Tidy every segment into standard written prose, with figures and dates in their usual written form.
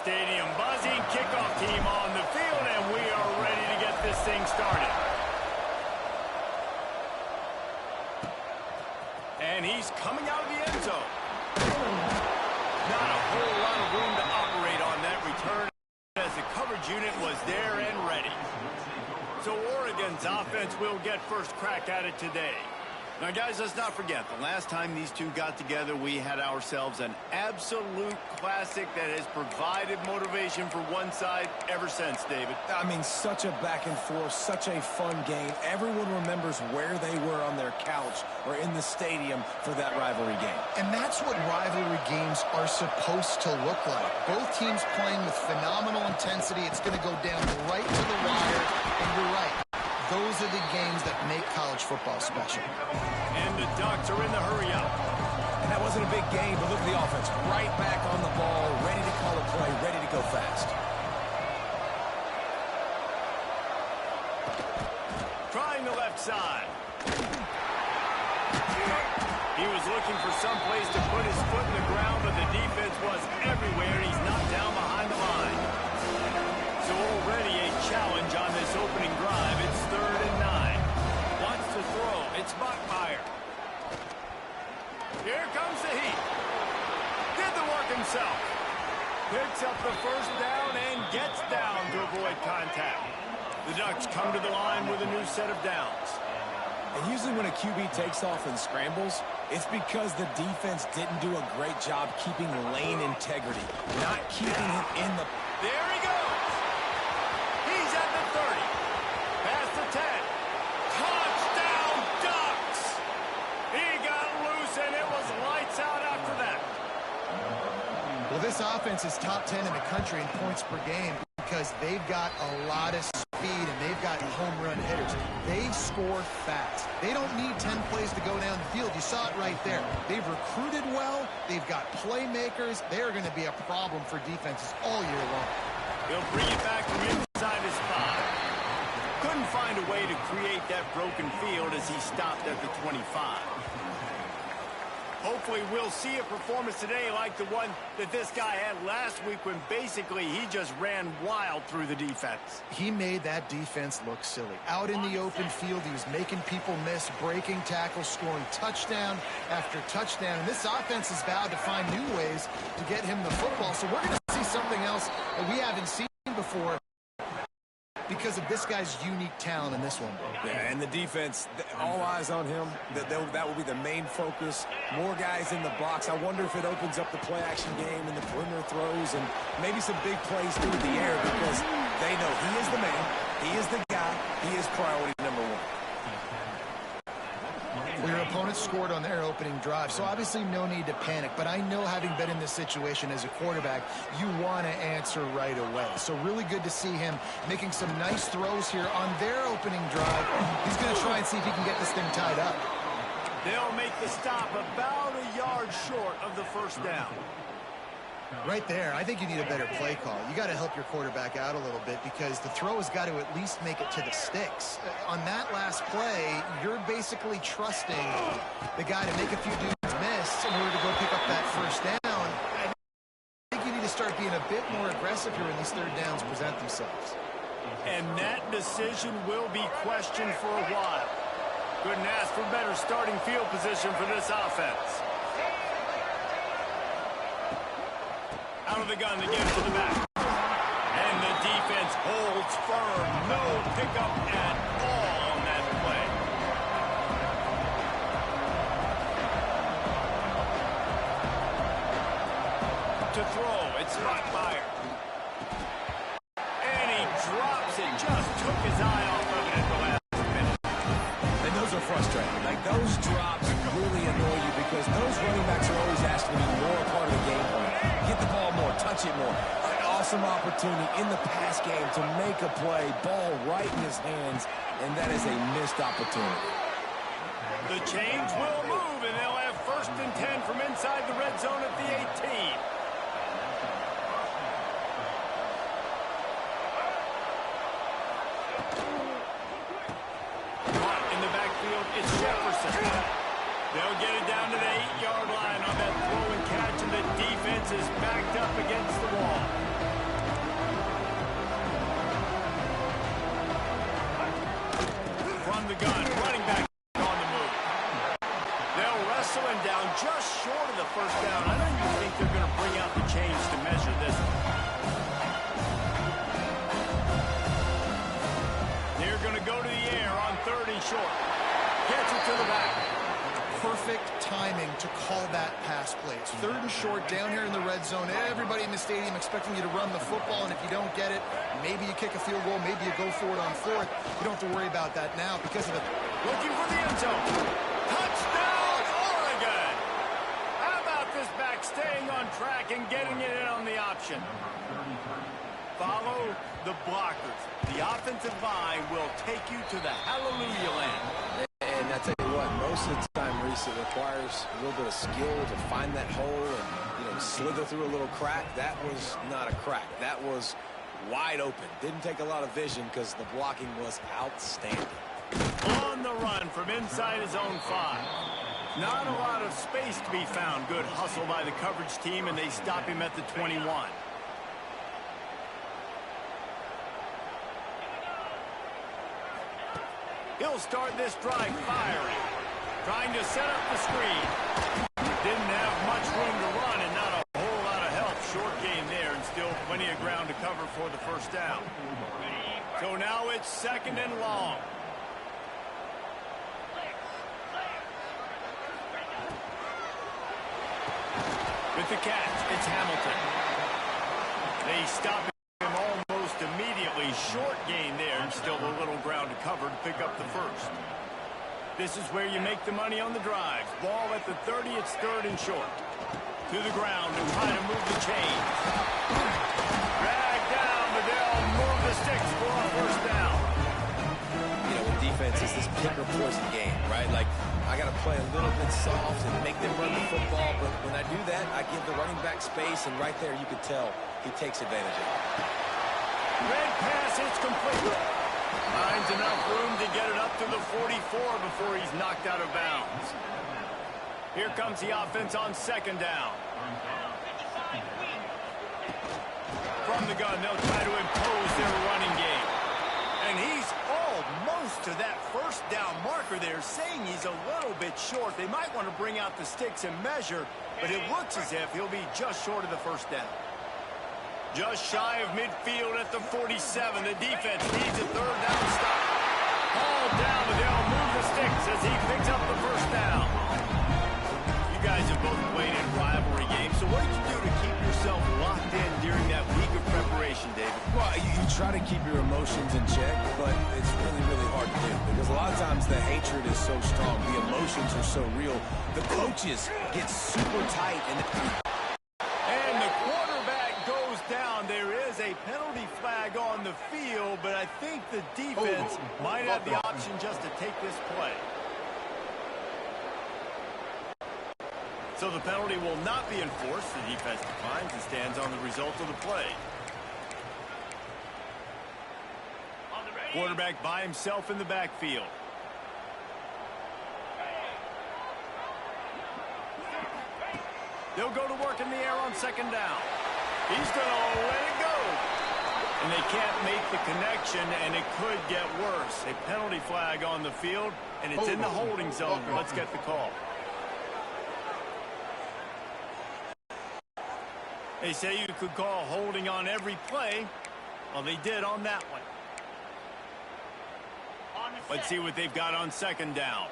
stadium buzzing. Kickoff team on the field, and we are ready to get this thing started. And he's coming out of the end zone. Not a whole lot of room to operate on that return as the coverage unit was there and ready. So Oregon's offense will get first crack at it today. Now, guys, let's not forget, the last time these two got together, we had ourselves an absolute classic that has provided motivation for one side ever since, David. I mean, such a back and forth, such a fun game. Everyone remembers where they were on their couch or in the stadium for that rivalry game. And that's what rivalry games are supposed to look like. Both teams playing with phenomenal intensity. It's going to go down right to the wire, and you're right. Those are the games that make college football special. And the Ducks are in the hurry-up. And that wasn't a big game, but look at the offense. Right back on the ball, ready to call a play, ready to go fast. Trying the left side. He was looking for some place to put his foot in the ground, but the defense was everywhere, and he's knocked down behind the line. So already a challenge on this opening drive. It's 3rd and 9. Wants to throw. It's Buckmeyer. Here comes the heat. Did the work himself. Picks up the first down and gets down to avoid contact. The Ducks come to the line with a new set of downs. And usually when a QB takes off and scrambles, it's because the defense didn't do a great job keeping lane integrity, not keeping him in the... There he goes. He's at the 30. Past the 10. Touchdown, Ducks. He got loose, and it was lights out after that. Well, this offense is top 10 in the country in points per game because they've got a lot of speed and they've got home run hitters. They score fast. They don't need 10 plays to go down the field. You saw it right there. They've recruited well. They've got playmakers. They're going to be a problem for defenses all year long. He'll bring it back from inside his 5. Couldn't find a way to create that broken field as he stopped at the 25. Hopefully we'll see a performance today like the one that this guy had last week when basically he just ran wild through the defense. He made that defense look silly. Out in the open field, he was making people miss, breaking tackles, scoring touchdown after touchdown. And this offense has vowed to find new ways to get him the football. So we're going to see something else that we haven't seen before because of this guy's unique talent in this one. Yeah, and the defense, all eyes on him. That will be the main focus. More guys in the box. I wonder if it opens up the play-action game and the perimeter throws and maybe some big plays through the air because they know he is the man, he is the guy, he is priority number 1. Well, your opponent scored on their opening drive, so obviously no need to panic. But I know, having been in this situation as a quarterback, you want to answer right away. So really good to see him making some nice throws here on their opening drive. He's going to try and see if he can get this thing tied up. They'll make the stop about a yard short of the first down. Right there, I think you need a better play call. You got to help your quarterback out a little bit because the throw has got to at least make it to the sticks. On that last play, you're basically trusting the guy to make a few dudes miss in order to go pick up that first down. I think you need to start being a bit more aggressive here when these third downs present themselves. And that decision will be questioned for a while. Couldn't ask for better starting field position for this offense. Out of the gun to get to the back. And the defense holds firm. No pickup at all on that play. To throw, it's Buckmeyer. And he drops it. Just took his eye off of it at the last minute. And those are frustrating. Like, those drops really annoy you because those running backs are always asked to be more a part of the game plan. Get the ball more, touch it more. An awesome opportunity in the pass game to make a play, ball right in his hands, and that is a missed opportunity. The chains will move, and they'll have 1st and 10 from inside the red zone at the 18. Caught in the backfield, it's Jefferson. They'll get it down to the 8-yard line on that throw and catch, and the defense is backed up against the wall. the gun, running back on the move. They'll wrestle him down just short of the first down. I don't even think they're going to bring out the chains to measure this one. They're going to go to the air on 3rd and short. Gets it to the back. Perfect timing to call that pass play. It's 3rd and short down here in the red zone. Everybody in the stadium expecting you to run the football, and if you don't get it, maybe you kick a field goal, maybe you go for it on 4th. You don't have to worry about that now because of the... Looking for the end zone. Touchdown, Oregon! How about this back staying on track and getting it in on the option? Follow the blockers. The offensive line will take you to the hallelujah land. And I tell you what, most of the time, Reese, it requires a little bit of skill to find that hole and, slither through a little crack. That was not a crack. That was wide open. Didn't take a lot of vision because the blocking was outstanding. On the run from inside his own 5. Not a lot of space to be found. Good hustle by the coverage team, and they stop him at the 21. He'll start this drive firing. Trying to set up the screen. Didn't have much room to run and not a whole lot of help. Short gain there and still plenty of ground to cover for the first down. So now it's 2nd and long. With the catch, it's Hamilton. They stop him almost immediately. Short gain there and still a little ground to cover to pick up the first. This is where you make the money on the drives. Ball at the 30, it's 3rd and short. To the ground and try to move the chains. Drag down, but they'll move the sticks for a first down. With defense, it's this pick or poison game, right? Like, I got to play a little bit soft and make them run the football, but when I do that, I give the running back space, and right there you can tell he takes advantage of it. Red pass, it's complete. Finds enough room to get it up to the 44 before he's knocked out of bounds. Here comes the offense on 2nd down. From the gun, they'll try to impose their running game. And he's almost to that first down marker there, saying he's a little bit short. They might want to bring out the sticks and measure, but it looks as if he'll be just short of the first down. Just shy of midfield at the 47. The defense needs a 3rd down stop. Hauled down, but they'll move the sticks as he picks up the first down. You guys have both played in rivalry games, so what did you do to keep yourself locked in during that week of preparation, David? Well, you try to keep your emotions in check, but it's really, really hard to do because a lot of times the hatred is so strong. The emotions are so real. The coaches get super tight. And the quarterback goes down. There is a penalty flag on the field, but I think the defense might have the option just to take this play. So the penalty will not be enforced. The defense declines and stands on the result of the play. Quarterback by himself in the backfield. They'll go to work in the air on 2nd down. He's going to let it go. And they can't make the connection, and it could get worse. A penalty flag on the field, and it's in the holding zone. Let's get the call. They say you could call holding on every play. Well, they did on that one. Let's see what they've got on 2nd down.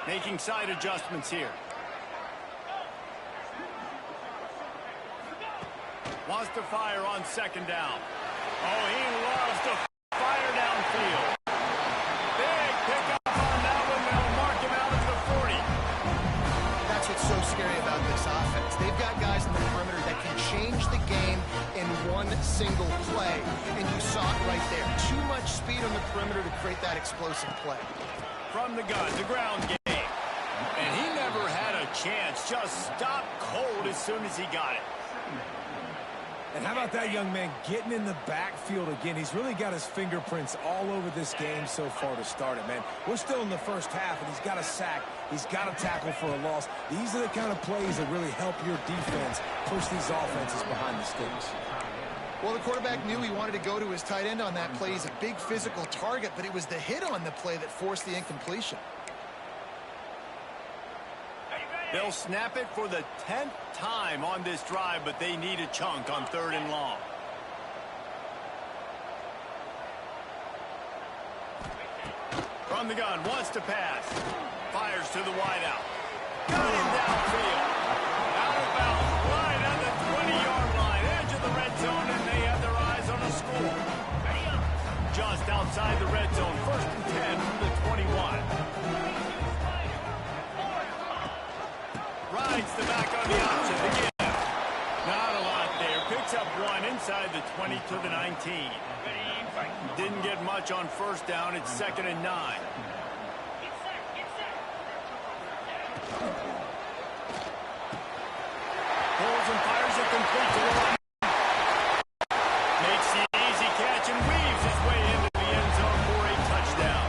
Making side adjustments here. Wants to fire on 2nd down. Oh, he loves to fire downfield. Big pickup on that one. They'll mark him out at the 40. That's what's so scary about this offense. They've got guys in the perimeter that can change the game in one single play. And you saw it right there. Too much speed on the perimeter to create that explosive play. From the gun, the ground game. And he never had a chance. Just stopped cold as soon as he got it. And how about that young man getting in the backfield again? He's really got his fingerprints all over this game so far to start it, man. We're still in the first half, and he's got a sack. He's got a tackle for a loss. These are the kind of plays that really help your defense push these offenses behind the sticks. Well, the quarterback knew he wanted to go to his tight end on that play. He's a big physical target, but it was the hit on the play that forced the incompletion. They'll snap it for the 10th time on this drive, but they need a chunk on 3rd and long. From the gun, wants to pass. Fires to the wideout. Got him downfield. Out of bounds, right on the 20-yard line. Edge of the red zone, and they have their eyes on a score. Just outside the red zone, 1st and 10 from the 21. Rides the back on the option again. Not a lot there. Picks up 1 inside the 20 to the 19. Didn't get much on 1st down. It's 2nd and 9. Pulls and fires it complete to the line. Makes the easy catch and weaves his way into the end zone for a touchdown.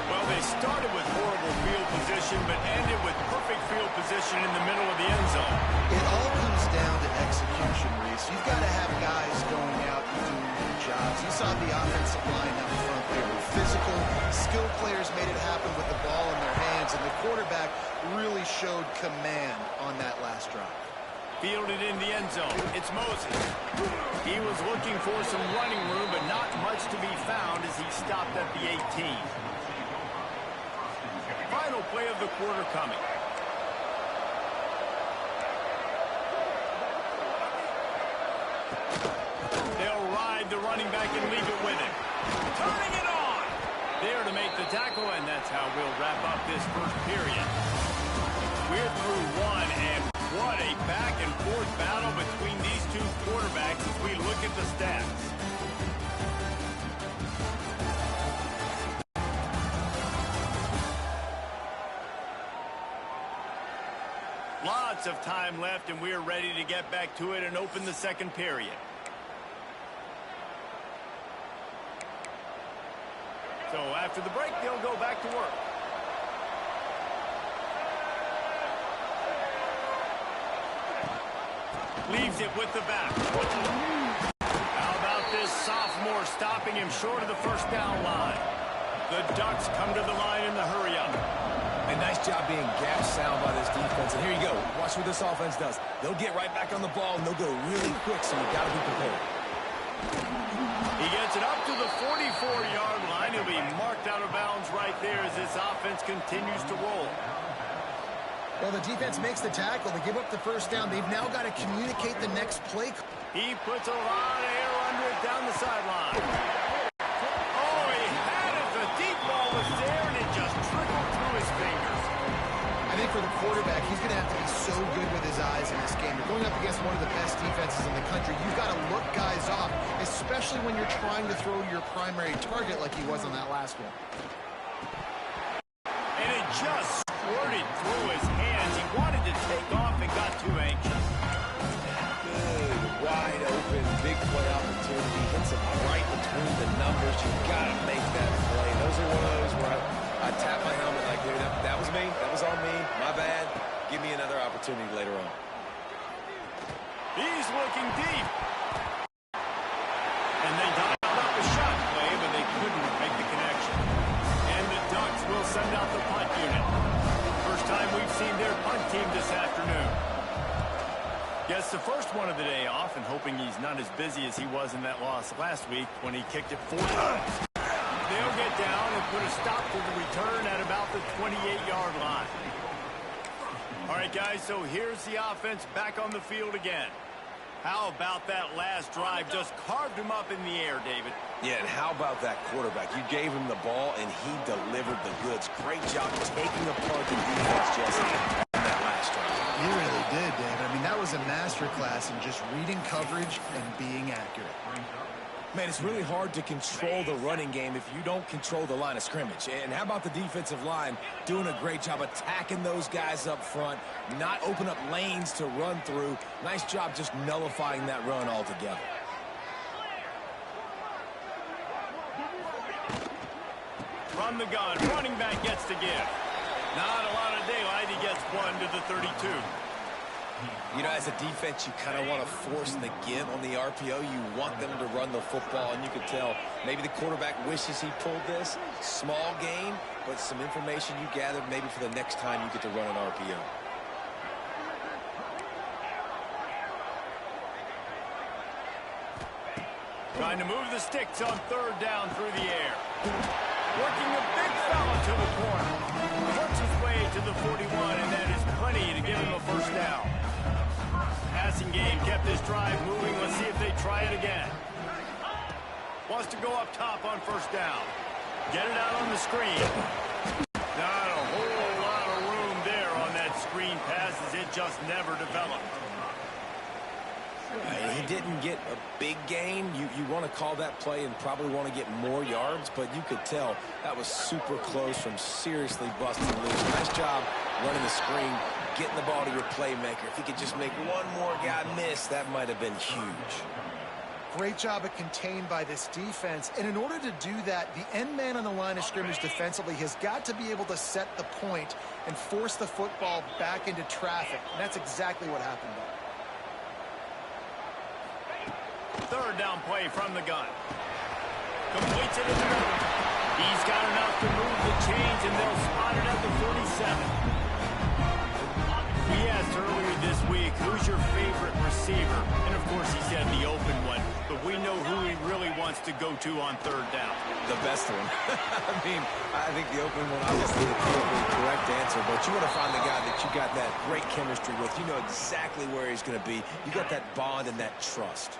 Well, they started with horrible field position, but ended with perfect field position in the middle of the end zone. It all comes down to execution, Reese. You've got to have guys going out and doing their jobs. You saw the offensive line up front. They were physical. Skilled players made it happen with the ball in their hands, and the quarterback really showed command on that last drive. Fielded in the end zone. It's Moses. He was looking for some running room, but not much to be found as he stopped at the 18. Final play of the quarter coming. They'll ride the running back and leave it with him. Turning it on. There to make the tackle, and that's how we'll wrap up this 1st period. We're through 1, and what a back-and-forth battle between these two quarterbacks as we look at the stats. Lots of time left, and we're ready to get back to it and open the 2nd period. So after the break, they'll go back to work. Leaves it with the back. How about this sophomore stopping him short of the 1st down line? The Ducks come to the line in the hurry-up. A nice job being gap sound by this defense. And here you go. Watch what this offense does. They'll get right back on the ball, and they'll go really quick, so you've got to be prepared. He gets it up to the 44-yard line. He'll be marked out of bounds right there as this offense continues to roll. Well, the defense makes the tackle. They give up the 1st down. They've now got to communicate the next play. He puts a lot of air under it down the sideline. Oh, he had it. The deep ball was there, and it just trickled through his fingers. I think for the quarterback, he's going to have to be so good with his eyes in this game. You're going up against one of the best defenses in the country. You've got to look guys off, especially when you're trying to throw to your primary target like he was on that last one. And it just squirted through his hands. He wanted to take off and got too anxious. Good, wide open, big play opportunity. Hits him right between the numbers. You've got to make that play. Those are one of those where I tap my helmet like, dude, that was me. That was on me. My bad. Give me another opportunity later on. He's looking deep. And they dialed up a shot play, but they couldn't make the connection. And the Ducks will send out the punt unit. First time we've seen their punt team this afternoon. Gets the first one of the day off, and hoping he's not as busy as he was in that loss last week when he kicked it 4 times. They'll get down and put a stop to the return at about the 28-yard line. All right, guys, so here's the offense back on the field again. How about that last drive? Just carved him up in the air, David. Yeah, and how about that quarterback? You gave him the ball, and he delivered the goods. Great job taking apart the defense, Jesse, on that last drive. You really did, David. I mean, that was a masterclass in just reading coverage and being accurate. Man, it's really hard to control the running game if you don't control the line of scrimmage. And how about the defensive line doing a great job attacking those guys up front, not open up lanes to run through. Nice job just nullifying that run altogether. From the gun, running back gets to give. Not a lot of daylight. He gets 1 to the 32. You know, as a defense, you kind of want to force the give on the RPO. You want them to run the football, and you can tell maybe the quarterback wishes he pulled this. Small gain, but some information you gathered maybe for the next time you get to run an RPO. Trying to move the sticks on third down through the air. Working a big fella to the corner. Works his way to the 41, and that is plenty to give him a first down. Passing game kept this drive moving. Let's see if they try it again. Wants to go up top on first down. Get it out on the screen. Not a whole lot of room there on that screen pass as it just never developed. He didn't get a big gain. You want to call that play and probably want to get more yards, but you could tell that was super close from seriously busting loose. Nice job running the screen, getting the ball to your playmaker. If he could just make one more guy miss, that might have been huge. Great job of contained by this defense. And in order to do that, the end man on the line of scrimmage defensively has got to be able to set the point and force the football back into traffic. And that's exactly what happened there. Third down play from the gun. Completes it in the middle. He's got enough to move the chains, and they'll spot it at the 47. We asked earlier this week, who's your favorite receiver? And, of course, he said the open one. But we know who he really wants to go to on third down. The best one. I mean, I think the open one, obviously, the correct answer. But you want to find the guy that you got that great chemistry with. You know exactly where he's going to be. You got that bond and that trust.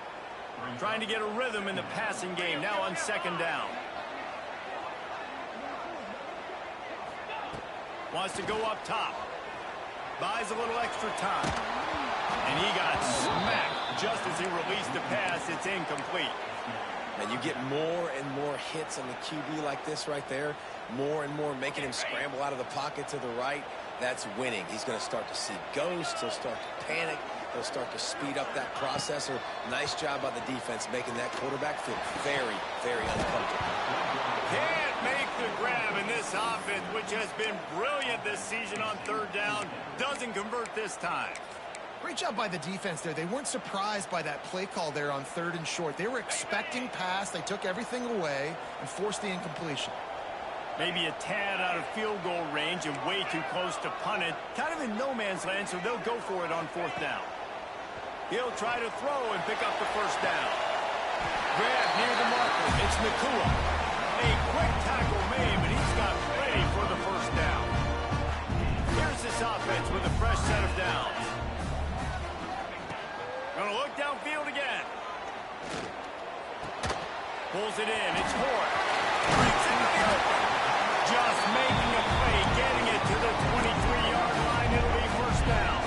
Trying to get a rhythm in the passing game now on second down. Wants to go up top. Buys a little extra time. And he got smacked just as he released the pass. It's incomplete. And you get more and more hits on the QB like this right there. More and more making him scramble out of the pocket to the right. That's winning. He's going to start to see ghosts. He'll start to panic. He'll start to speed up that processor. Nice job by the defense making that quarterback feel very, very uncomfortable. Can't make the grab in this offense, which has been brilliant this season on third down. Doesn't convert this time. Great job by the defense there. They weren't surprised by that play call there on third and short. They were expecting pass. They took everything away and forced the incompletion. Maybe a tad out of field goal range and way too close to punt it. Kind of in no man's land, so they'll go for it on fourth down. He'll try to throw and pick up the first down. Grab near the marker. It's Nakua. A quick tackle made, but he's got plenty for the first down. Here's this offense with a fresh set of downs. Gonna look downfield again. Pulls it in. It's Hort. Breaks into the open. Just making a play, getting it to the 23-yard line. It'll be first down.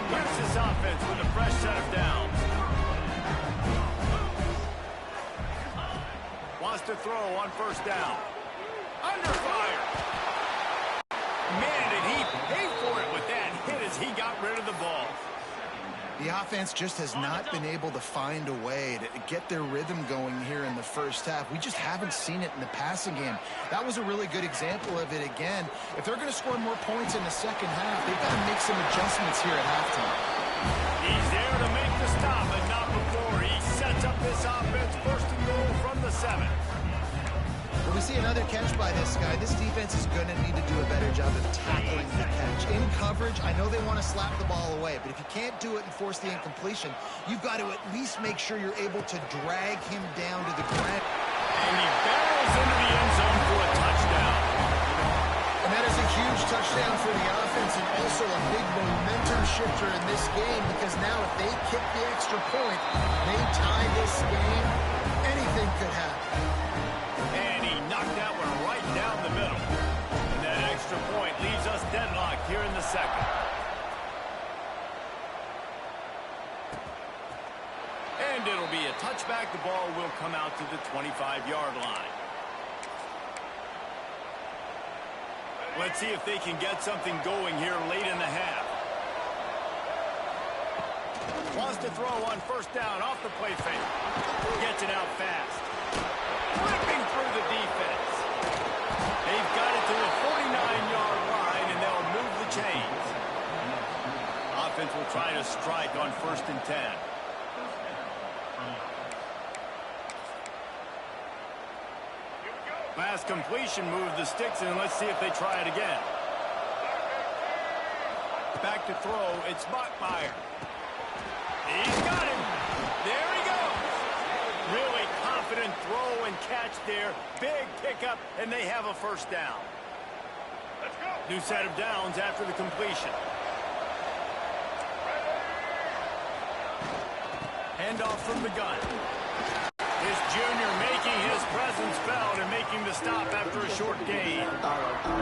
Here's this offense with a fresh set of downs. Wants to throw on first down. Under fire. Man, did he pay for it with that hit as he got rid of the ball. The offense just has not been able to find a way to get their rhythm going here in the first half. We just haven't seen it in the passing game. That was a really good example of it again. If they're going to score more points in the second half, they've got to make some adjustments here at halftime. He's there to make the stop, but not before. He sets up this offense first and goal from the 7. When we see another catch by this guy, this defense is going to need to do a better job of tackling the catch. In coverage, I know they want to slap the ball away, but if you can't do it and force the incompletion, you've got to at least make sure you're able to drag him down to the ground. And he barrels into the end zone for a touchdown. And that is a huge touchdown for the offense and also a big momentum shifter in this game because now if they kick the extra point, they tie this game, anything could happen. Knocked that one right down the middle. And that extra point leaves us deadlocked here in the second. And it'll be a touchback. The ball will come out to the 25-yard line. Let's see if they can get something going here late in the half. Wants to throw on first down off the play fake. Gets it out fast. Ripping through the defense. They've got it to the 49-yard line, and they'll move the chains. offense will try to strike on 1st and 10. Pass completion moves the sticks, and let's see if they try it again. Back to throw. It's Bachmeier. He's got him. There he goes. Really confident throw and catch there. Big pickup, and they have a 1st down. Let's go. New set of downs after the completion. Handoff from the gun. His junior making his presence felt and making the stop after a short gain.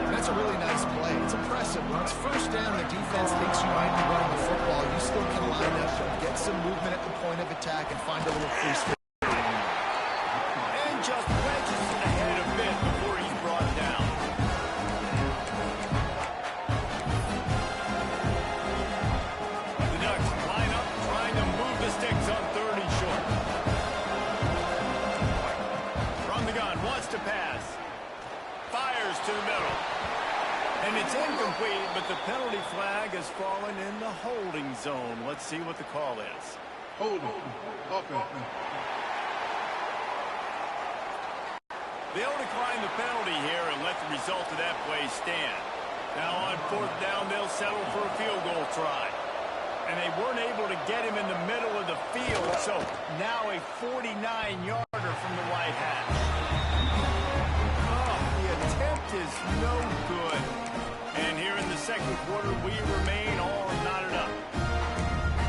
That's a really nice play. It's impressive. When it's 1st down, the defense thinks you might be running the football. You still can line up, get some movement at the point of attack, and find a little free space. And just wedges ahead a bit before he's brought down. The Ducks line up, trying to move the sticks on 3rd and short. From the gun, wants to pass. Fires to the middle. And it's incomplete, but the penalty flag has fallen in the holding zone. Let's see what the call is. Holding. Okay. They'll decline the penalty here and let the result of that play stand. Now on 4th down, they'll settle for a field goal try. And they weren't able to get him in the middle of the field, so now a 49-yarder from the white hash. Oh, the attempt is no good. And here in the 2nd quarter, we remain all knotted up.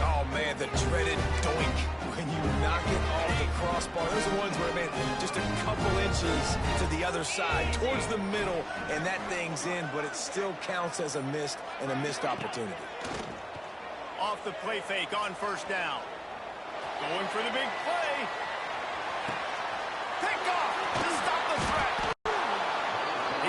Oh, man, the dreaded doink when you knock it off the crossbar. Those are ones where, man, just a couple inches to the other side, towards the middle, and that thing's in, but it still counts as a missed opportunity. Off the play fake on 1st down. Going for the big play. Pick off to stop the threat.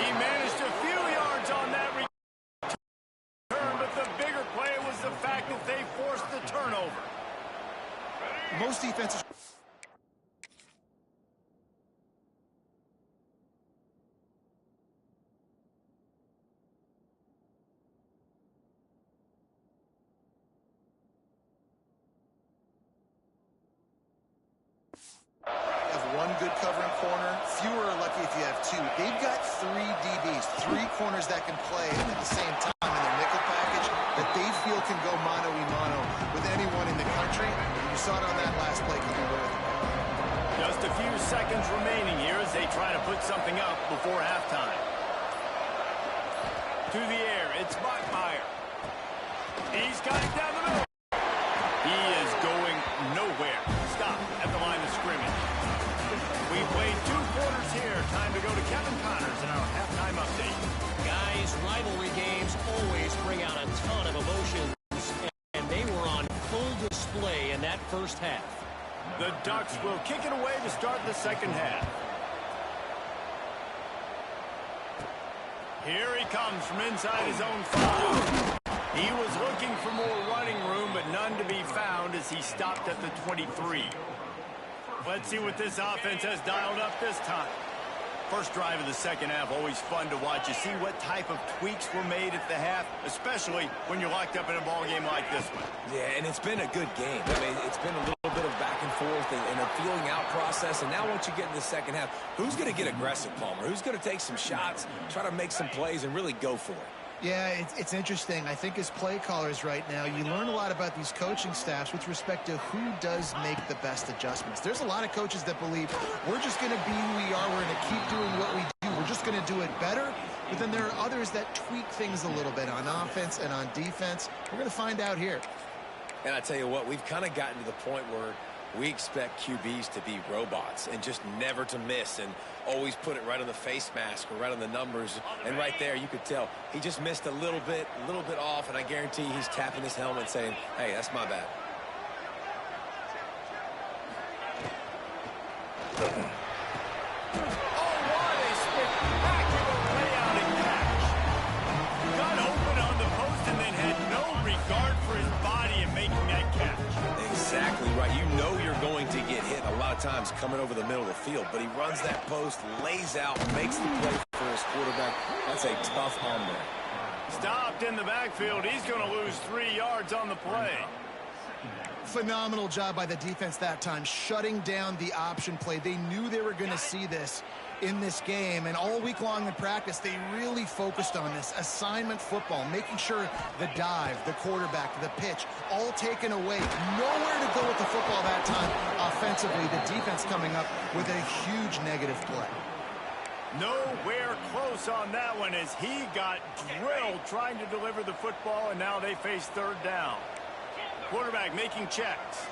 He managed a few yards on that return, but the bigger play was the fact that they forced the turnover. Most defenses... One good covering corner. Fewer are lucky if you have 2. They've got 3 DBs, 3 corners that can play at the same time in their nickel package that they feel can go mano-a-mano with anyone in the country. You saw it on that last play coming with. Just a few seconds remaining here as they try to put something up before halftime. To the air, it's Bachmeier. He's got it down the middle. He is going nowhere. Stop at the line of scrimmage. We played 2 quarters here. Time to go to Kevin Connors in our halftime update. Guys, rivalry games always bring out a ton of emotions, and they were on full display in that 1st half. The Ducks will kick it away to start the 2nd half. Here he comes from inside his own 5. He was looking for more running room, but none to be found as he stopped at the 23. Let's see what this offense has dialed up this time. First drive of the 2nd half, always fun to watch. You see what type of tweaks were made at the half, especially when you're locked up in a ball game like this one. Yeah, and it's been a good game. I mean, it's been a little bit of back and forth and a feeling out process. And now once you get in the 2nd half, who's going to get aggressive, Palmer? Who's going to take some shots, try to make some plays, and really go for it? Yeah, it's interesting. I think as play callers right now, you learn a lot about these coaching staffs with respect to who does make the best adjustments. There's a lot of coaches that believe we're just going to be who we are. We're going to keep doing what we do. We're just going to do it better. But then there are others that tweak things a little bit on offense and on defense. We're going to find out here. And I tell you what, we've kind of gotten to the point where we expect QBs to be robots and just never to miss and always put it right on the face mask or right on the numbers. And right there, you could tell he just missed a little bit off, and I guarantee he's tapping his helmet saying, hey, that's my bad. Exactly right. You know you're going to get hit a lot of times coming over the middle of the field, but he runs that post, lays out, makes the play for his quarterback. That's a tough hombre. Stopped in the backfield. He's going to lose 3 yards on the play. Phenomenal job by the defense that time, shutting down the option play. They knew they were going to see this in this game, and all week long in practice, they really focused on this assignment football, making sure the dive, the quarterback, the pitch, all taken away. Nowhere to go with the football that time offensively. The defense coming up with a huge negative play. Nowhere close on that one as he got drilled trying to deliver the football, and now they face third down. Quarterback making checks.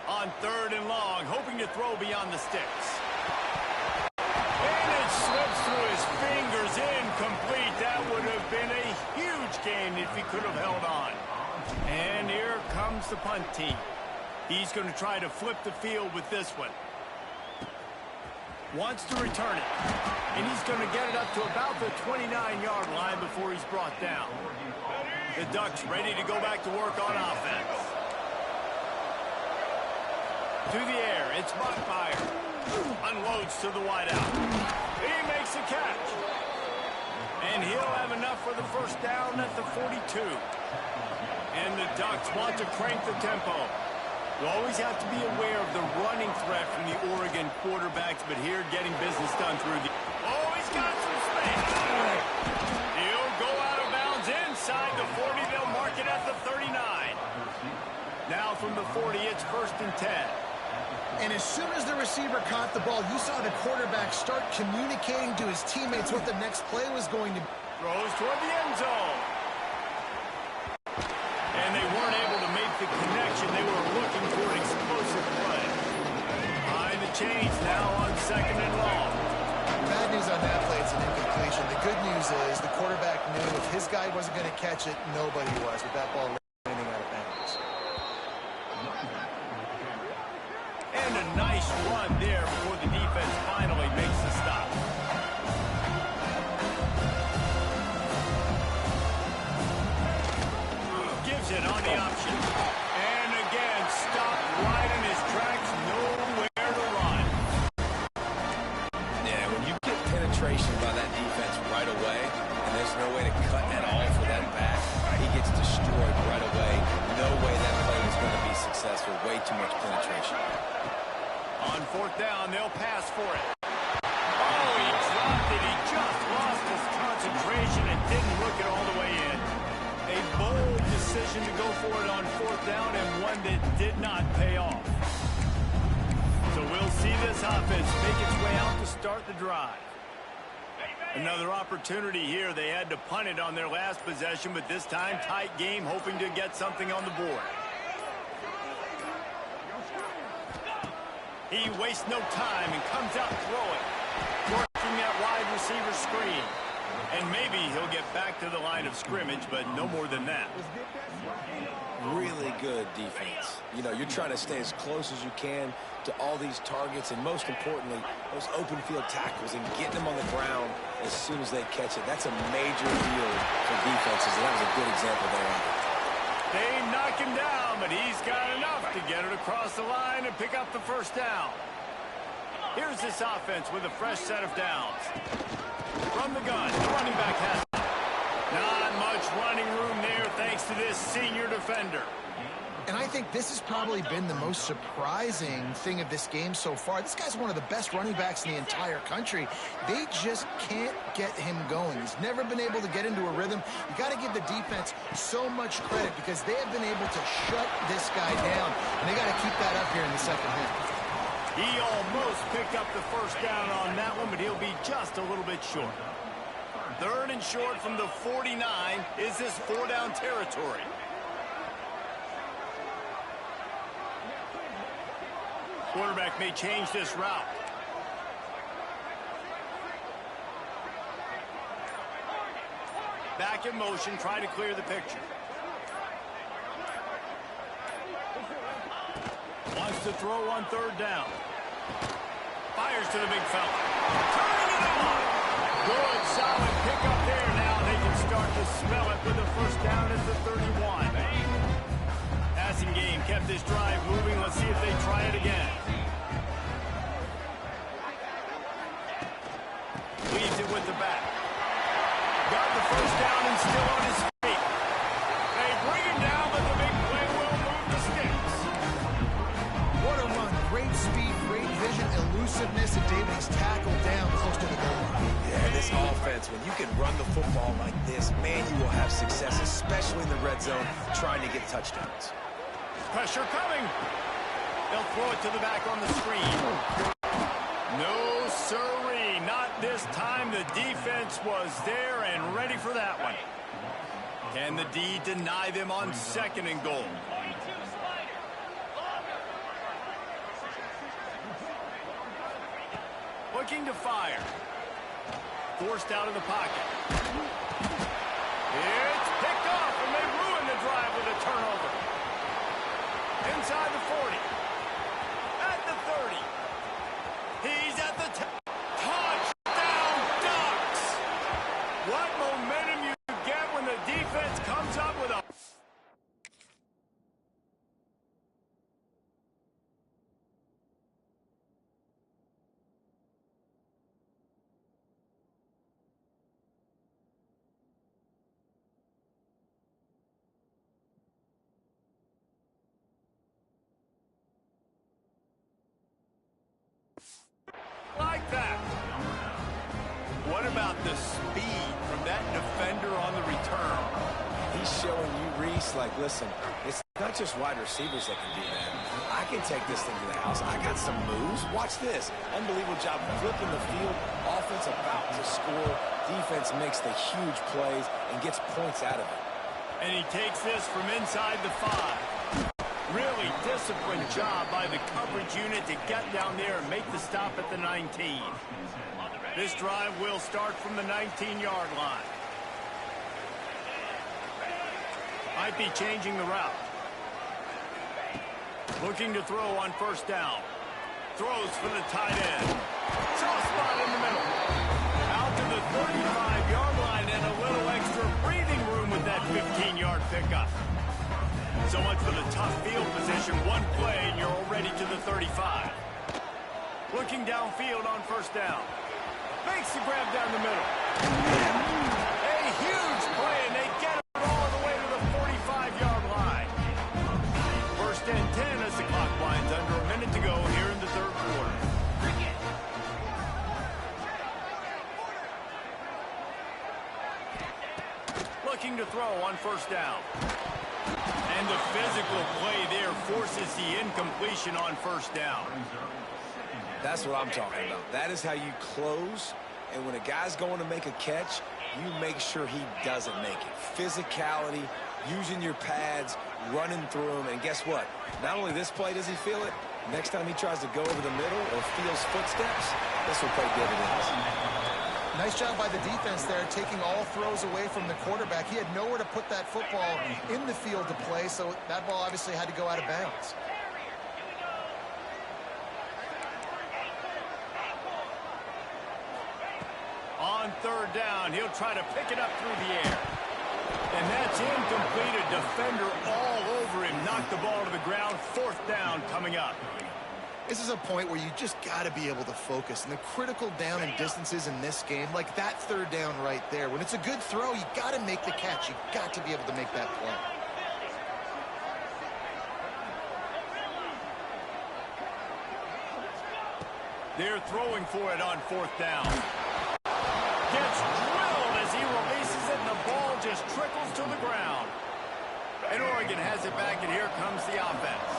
On third and long, hoping to throw beyond the sticks. And it slips through his fingers, incomplete. That would have been a huge gain if he could have held on. And here comes the punt team. He's going to try to flip the field with this one. Wants to return it. And he's going to get it up to about the 29-yard line before he's brought down. The Ducks ready to go back to work on offense. To the air, it's Bachmeyer. Unloads to the wideout. He makes a catch. And he'll have enough for the first down at the 42. And the Ducks want to crank the tempo. You always have to be aware of the running threat from the Oregon quarterbacks, but here getting business done through the... Oh, he's got some space. He'll go out of bounds inside the 40. They'll mark it at the 39. Now from the 40, it's 1st and 10. And as soon as the receiver caught the ball, you saw the quarterback start communicating to his teammates what the next play was going to be. Throws toward the end zone. And they weren't able to make the connection. They were looking for an explosive play. Behind the chains now on 2nd and long. Bad news on that play, it's an incompletion. The good news is the quarterback knew if his guy wasn't going to catch it, nobody was with that ball landing out of bounds. And a nice run there before the defense finally makes the stop. Gives it on the option. And again, stopped right in his tracks. Nowhere to run. Yeah, when you get penetration by that defense right away, and there's no way to cut at all for that back, he gets destroyed right away. No way that play was going to be successful. Way too much penetration. On 4th down, they'll pass for it. Oh, he dropped it. He just lost his concentration and didn't look it all the way in. A bold decision to go for it on 4th down and one that did not pay off. So we'll see this offense make its way out to start the drive. Another opportunity here. They had to punt it on their last possession, but this time tight game, hoping to get something on the board. He wastes no time and comes out throwing. Working that wide receiver screen. And maybe he'll get back to the line of scrimmage, but no more than that. Really good defense. You know, you're trying to stay as close as you can to all these targets, and most importantly, those open field tackles and getting them on the ground as soon as they catch it. That's a major deal for defenses, and that was a good example there. They knock him down, but he's got enough to get it across the line and pick up the first down. Here's this offense with a fresh set of downs. From the gun, the running back has it. Not much running room there thanks to this senior defender. And I think this has probably been the most surprising thing of this game so far. This guy's one of the best running backs in the entire country. They just can't get him going. He's never been able to get into a rhythm. You got to give the defense so much credit because they have been able to shut this guy down. And they got to keep that up here in the second half. He almost picked up the first down on that one, but he'll be just a little bit short. 3rd and short from the 49. Is this 4-down territory? Quarterback may change this route. Back in motion, try to clear the picture. Wants to throw on 3rd down. Fires to the big fella. Turning it on. Good, solid pickup there. Now they can start to smell it with the first down at the 31. Passing game kept this drive moving. Let's see if they try it again. Leaves it with the back. success, especially in the red zone, trying to get touchdowns. Pressure coming. They'll throw it to the back on the screen. No, sirree. Not this time. The defense was there and ready for that one. Can the D deny them on 2nd and goal? Looking to fire. Forced out of the pocket. It's picked off, and they ruin the drive with a turnover. Inside the 40. At the 30. He's at the touchdown Ducks. What momentum you get when the defense comes up with a... like that. What about the speed from that defender on the return? He's showing you, Reese, like, listen, it's not just wide receivers that can do that. I can take this thing to the house. I got some moves. Watch this. Unbelievable job flipping the field. Offense about to score. Defense makes the huge plays and gets points out of it. And he takes this from inside the 5. Really disciplined job by the coverage unit to get down there and make the stop at the 19. This drive will start from the 19-yard line. Might be changing the route. Looking to throw on 1st down. Throws for the tight end. Soft spot in the middle. Out to the 35-yard line and a little extra breathing room with that 15-yard pickup. So much for the tough field position. One play and you're already to the 35. Looking downfield on 1st down. Makes the grab down the middle. A huge play, and they get it all the way to the 45-yard line. 1st and 10 as the clock winds under a minute to go here in the 3rd quarter. Looking to throw on 1st down. And the physical play there forces the incompletion on 1st down. That's what I'm talking about. That is how you close, and when a guy's going to make a catch, you make sure he doesn't make it. Physicality, using your pads, running through them, and guess what? Not only this play does he feel it, next time he tries to go over the middle or feels footsteps, this will play dividends. Nice job by the defense there, taking all throws away from the quarterback. He had nowhere to put that football in the field to play, so that ball obviously had to go out of bounds. On 3rd down, he'll try to pick it up through the air. And that's incomplete. A defender all over him. Knocked the ball to the ground. 4th down coming up. This is a point where you just got to be able to focus. And the critical down and distances in this game, like that 3rd down right there, when it's a good throw, you got to make the catch. You got to be able to make that play. They're throwing for it on 4th down. Gets drilled as he releases it, and the ball just trickles to the ground. And Oregon has it back, and here comes the offense.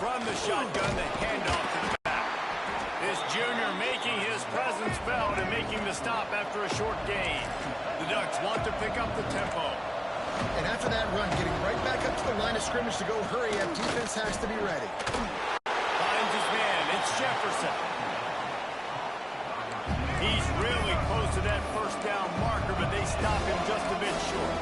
From the shotgun, the handoff to the back. This junior making his presence felt and making the stop after a short gain. The Ducks want to pick up the tempo. And after that run, getting right back up to the line of scrimmage to go hurry up, defense has to be ready. Finds his man. It's Jefferson. He's really close to that 1st down marker, but they stop him just a bit short.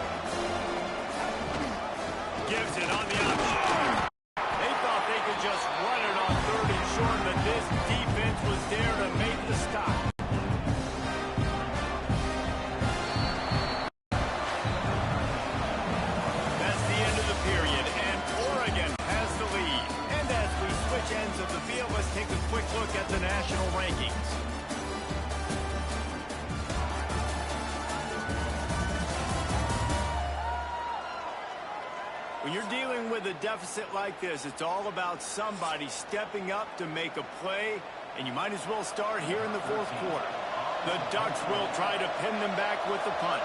Gives it on the option. They thought they could just run it on 3rd and short, but this defense was there to make the stop. That's the end of the period, and Oregon has the lead. And as we switch ends of the field, let's take a quick look at the national rankings. When you're dealing with a deficit like this, it's all about somebody stepping up to make a play and you might as well start here in the fourth quarter. The Ducks will try to pin them back with the punt.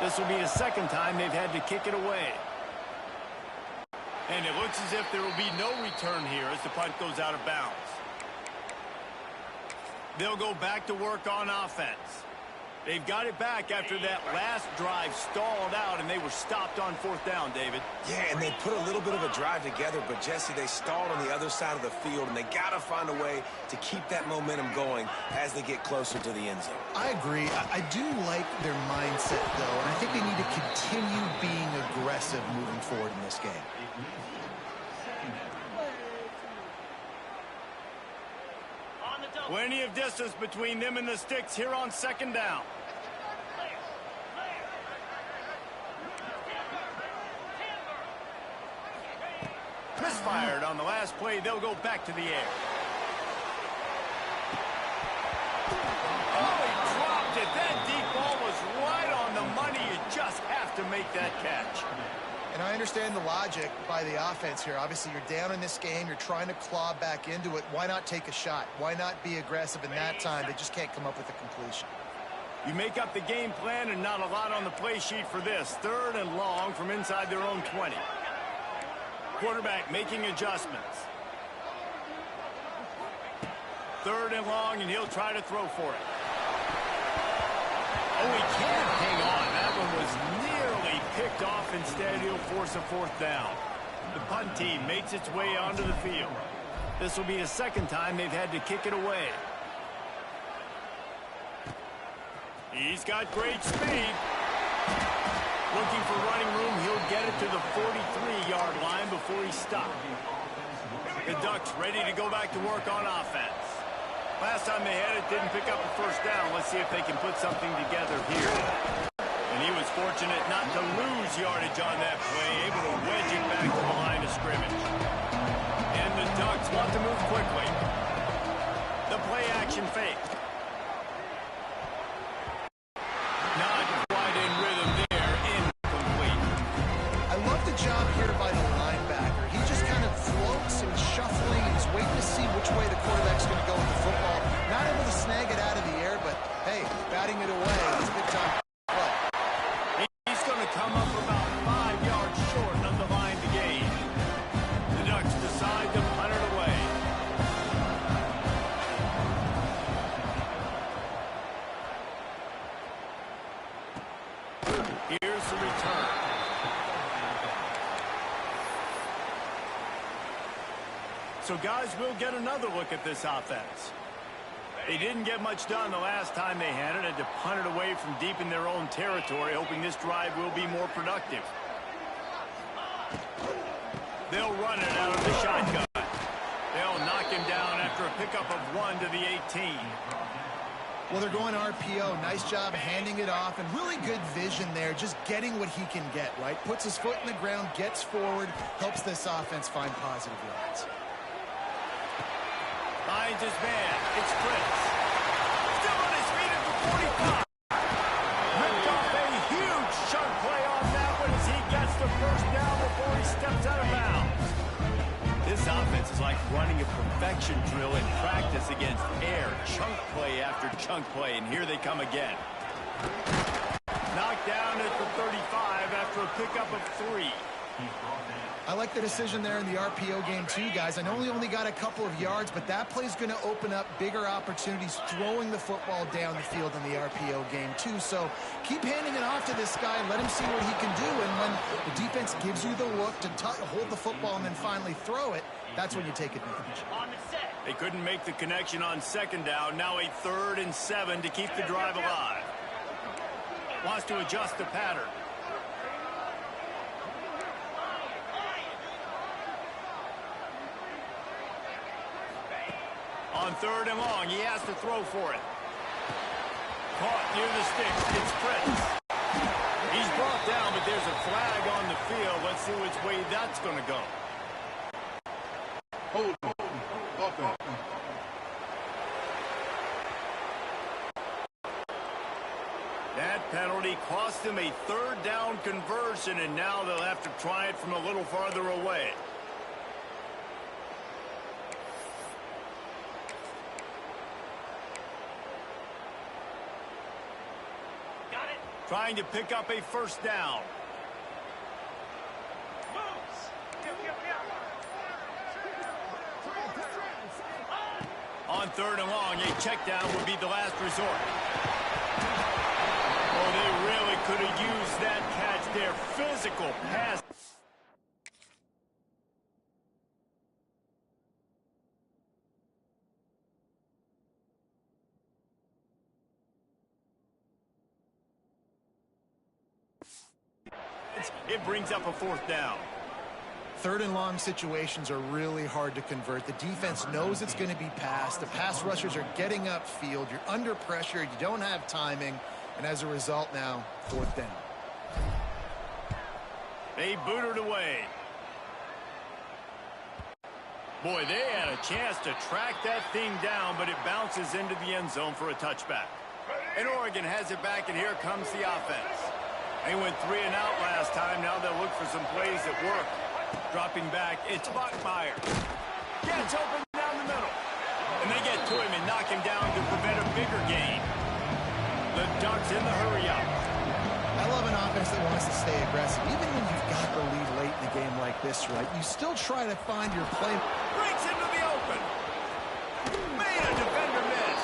This will be the second time they've had to kick it away. And it looks as if there will be no return here as the punt goes out of bounds. They'll go back to work on offense. They've got it back after that last drive stalled out, and they were stopped on fourth down, David. Yeah, and they put a little bit of a drive together, but, Jesse, they stalled on the other side of the field, and they got to find a way to keep that momentum going as they get closer to the end zone. I agree. I do like their mindset, though, and I think they need to continue being aggressive moving forward in this game. Plenty of distance between them and the sticks here on second down. Misfired on the last play. They'll go back to the air. Oh, he dropped it. That deep ball was right on the money. You just have to make that catch. And I understand the logic by the offense here. Obviously, you're down in this game. You're trying to claw back into it. Why not take a shot? Why not be aggressive in that time? They just can't come up with a completion. You make up the game plan and not a lot on the play sheet for this. Third and long from inside their own 20. Quarterback making adjustments. Third and long, and he'll try to throw for it. Oh, he can't hang on. That one was nearly picked off. Instead, he'll force a fourth down. The punt team makes its way onto the field. This will be the second time they've had to kick it away. He's got great speed. Looking for running room. He'll get it to the 43-yard line before he's stopped. The Ducks ready to go back to work on offense. Last time they had it, didn't pick up a first down. Let's see if they can put something together here. And he was fortunate not to lose yardage on that play, able to wedge it back to the line of scrimmage. And the Ducks want to move quickly. The play action fake. Not quite in rhythm there, incomplete. I love the job here by the linebacker. He just kind of floats and shuffling, and he's waiting to see which way the quarterback's going to go with the football. Not able to snag it out of the air, but, hey, batting it away is big time play. He's going to come up about 5 yards short of the line to gain. The Ducks decide to punt it away. Here's the return. So, guys, we'll get another look at this offense. They didn't get much done the last time they had it. Had to punt it away from deep in their own territory, hoping this drive will be more productive. They'll run it out of the shotgun. They'll knock him down after a pickup of 1 to the 18. Well, they're going RPO. Nice job handing it off, and really good vision there, just getting what he can get, right? Puts his foot in the ground, gets forward, helps this offense find positive yards. Finds his man. It's Fritz. Still on his feet at the 45. Ripped off a huge chunk play on that one as he gets the first down before he steps out of bounds. This offense is like running a perfection drill in practice against air. Chunk play after chunk play, and here they come again. Knocked down at the 35 after a pickup of 3. I like the decision there in the RPO game too, guys. I know he only got a couple of yards, but that play's going to open up bigger opportunities throwing the football down the field in the RPO game too. So keep handing it off to this guy and let him see what he can do. And when the defense gives you the look to hold the football and then finally throw it, that's when you take advantage. They couldn't make the connection on second down. Now a 3rd and 7 to keep the drive alive. Wants to adjust the pattern. On 3rd and long, he has to throw for it. Caught near the sticks. It's Fritz. He's brought down, but there's a flag on the field. Let's see which way that's going to go. Hold on. Offense. That penalty cost them a 3rd down conversion, and now they'll have to try it from a little farther away. trying to pick up a first down. On 3rd and long, a check down would be the last resort. Oh, they really could have used that catch there. Physical pass. It brings up a 4th down. 3rd and long situations are really hard to convert. The defense knows it's going to be passed. The pass rushers are getting upfield. You're under pressure. You don't have timing. And as a result now, 4th down. They booted away. Boy, they had a chance to track that thing down, but it bounces into the end zone for a touchback. And Oregon has it back, and here comes the offense. They went 3 and out last time. Now they'll look for some plays that work. Dropping back, it's Bachmeyer. Gets open down the middle. And they get to him and knock him down to prevent a bigger gain. The Ducks in the hurry-up. I love an offense that wants to stay aggressive. Even when you've got the lead late in a game like this, right, you still try to find your play. Breaks into the open. Made a defender miss.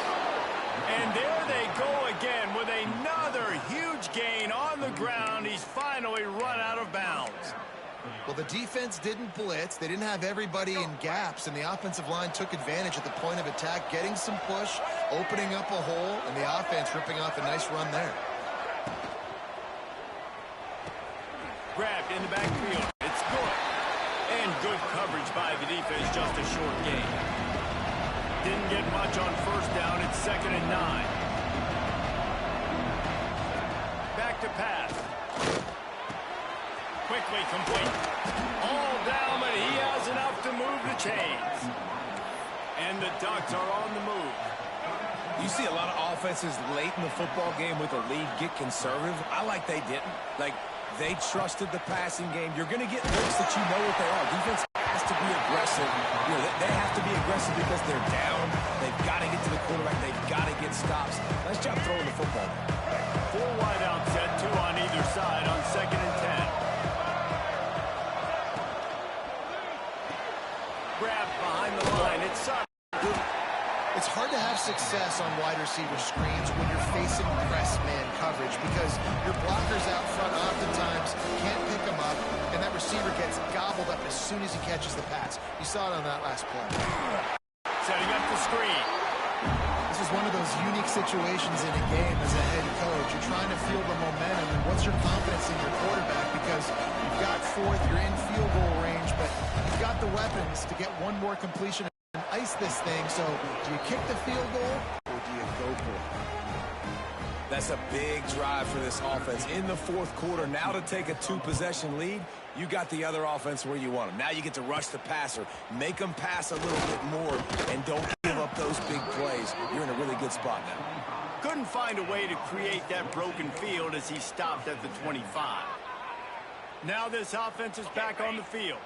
And there they go again with another huge gain on the ground. He's finally run out of bounds. Well, the defense didn't blitz. They didn't have everybody in gaps, and the offensive line took advantage at the point of attack, getting some push, opening up a hole, and the offense ripping off a nice run there. Grabbed in the backfield. It's good. And good coverage by the defense, just a short gain. Didn't get much on 1st down. It's 2nd and 9. Back to pass. Quickly complete. All down, but he has enough to move the chains. And the Ducks are on the move. You see a lot of offenses late in the football game with a lead get conservative. I like they didn't. Like, they trusted the passing game. You're going to get looks that you know what they are. Defense has to be aggressive. You know, they have to be aggressive because they're down. They've got to get to the quarterback. They've got to get stops. Nice job throwing the football. 4 wide out set, 2 on either side on 2nd and 10. Grabbed behind the line. It's up. It's hard to have success on wide receiver screens when you're facing press man coverage because your blockers out front oftentimes can't pick them up, and that receiver gets gobbled up as soon as he catches the pass. You saw it on that last play. Setting up the screen. This is one of those unique situations in a game as a head coach. You're trying to feel the momentum, and what's your confidence in your quarterback? Because you've got 4th, you're in field goal range, but you've got the weapons to get one more completion and ice this thing. So do you kick the field goal or do you go for it? That's a big drive for this offense in the 4th quarter. Now to take a 2-possession lead, you got the other offense where you want them. Now you get to rush the passer, make them pass a little bit more, and don't give up those big plays. You're in a really good spot now. Couldn't find a way to create that broken field as he stopped at the 25. Now this offense is back on the field.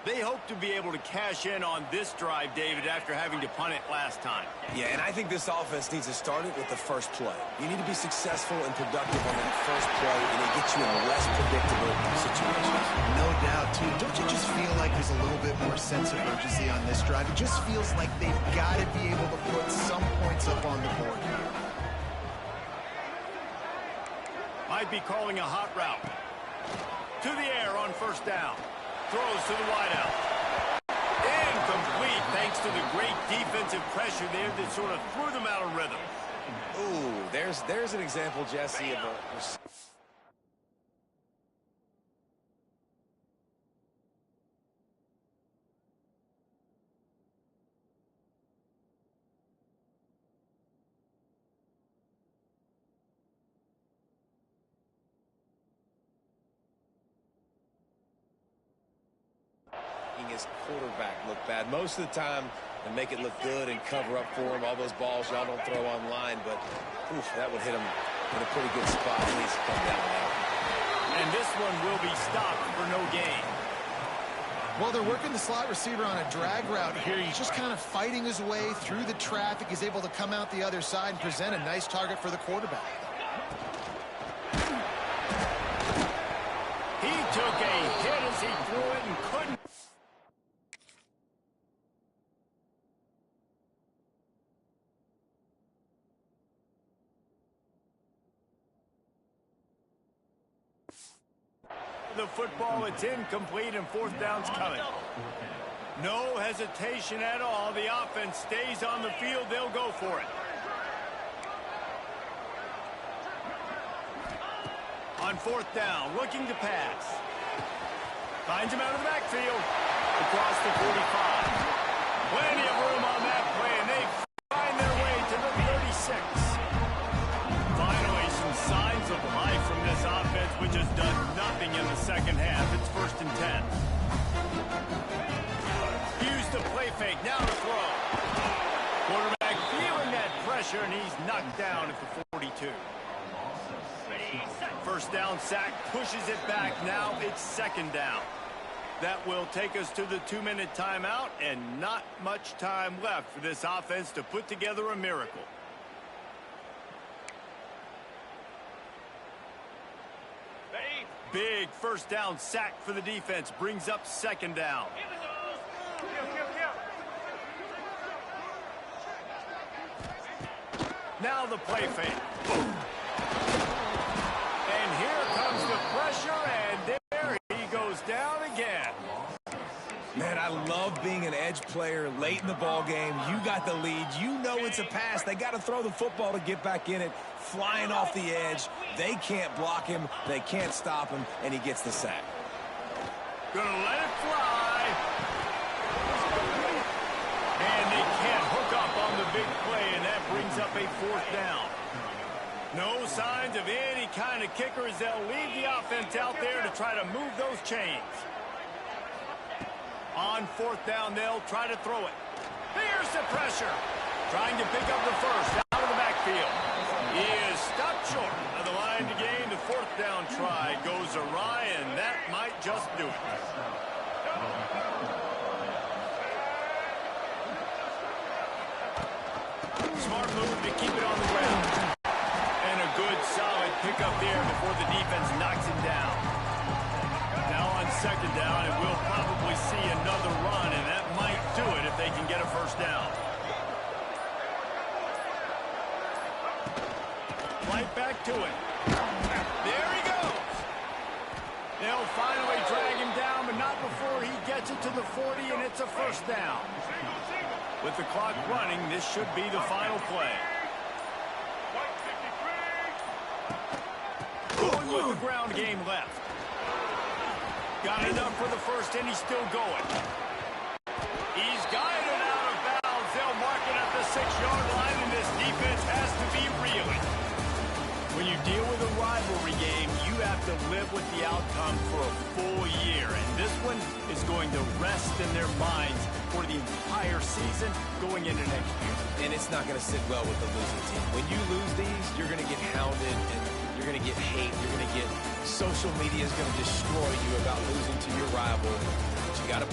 They hope to be able to cash in on this drive, David, after having to punt it last time. Yeah, and I think this offense needs to start it with the first play. You need to be successful and productive on that first play, and it gets you in less predictable situations. No doubt, too. Don't you just feel like there's a little bit more sense of urgency on this drive? It just feels like they've got to be able to put some points up on the board here. Might be calling a hot route. To the air on 1st down. Throws to the wideout. Incomplete thanks to the great defensive pressure there that sort of threw them out of rhythm. Ooh, there's an example, Jesse, of a... his quarterback look bad. Most of the time, they make it look good and cover up for him. All those balls y'all don't throw online, but oof, that would hit him in a pretty good spot. He needs to come down now. And this one will be stopped for no gain. Well, they're working the slot receiver on a drag route here. He's just kind of fighting his way through the traffic. He's able to come out the other side and present a nice target for the quarterback. He threw it and couldn't. The football, it's incomplete, and fourth down's coming. No hesitation at all. The offense stays on the field. They'll go for it. On fourth down, looking to pass. Finds him out of the backfield. Across the 45. Plenty of room on that play, and they find their way to the 36. Finally, some signs of life from this offense, which has done nothing in the second half. It's 1st and 10. Use the play fake, now to throw. Quarterback feeling that pressure, and he's knocked down at the 42. First down sack, pushes it back. Now it's 2nd down. That will take us to the 2-minute timeout, and not much time left for this offense to put together a miracle. Big first down sack for the defense. Brings up 2nd down. Now the play fake. Boom. And here comes the pressure, and there he goes down again. Man, I love being an edge player late in the ball game. You got the lead. You know it's a pass. They got to throw the football to get back in it. Flying off the edge. They can't block him. They can't stop him, and he gets the sack. Gonna let it fly. And they can't hook up on the big play, and that brings up a 4th down. No signs of any kind of kickers. They'll leave the offense out there to try to move those chains. On 4th down, they'll try to throw it. Here's the pressure. Trying to pick up the first out of the backfield. He is stopped short of the line to gain. The 4th down try goes awry, and that might just do it. Smart move to keep it on the ground. And a good, solid pickup there before the defense knocks him down. Now on 2nd down, and we'll probably see another run, and that might do it if they can get a first down. Right back to it. There he goes. They'll finally drag him down, but not before he gets it to the 40, and it's a 1st down. With the clock running, this should be the final play. Going with the ground game left. Got enough for the first, and he's still going. He's guided out of bounds. They'll mark it at the 6-yard line, and this defense has to be reeling. When you deal with a rivalry game, you have to live with the outcome for a full year, and this one is going to rest in their minds for the entire season going into next year. And it's not going to sit well with the losing team. When you lose these, you're going to get hounded, and you're going to get hate. You're going to get social media is going to destroy you about losing to your rival. But you got to put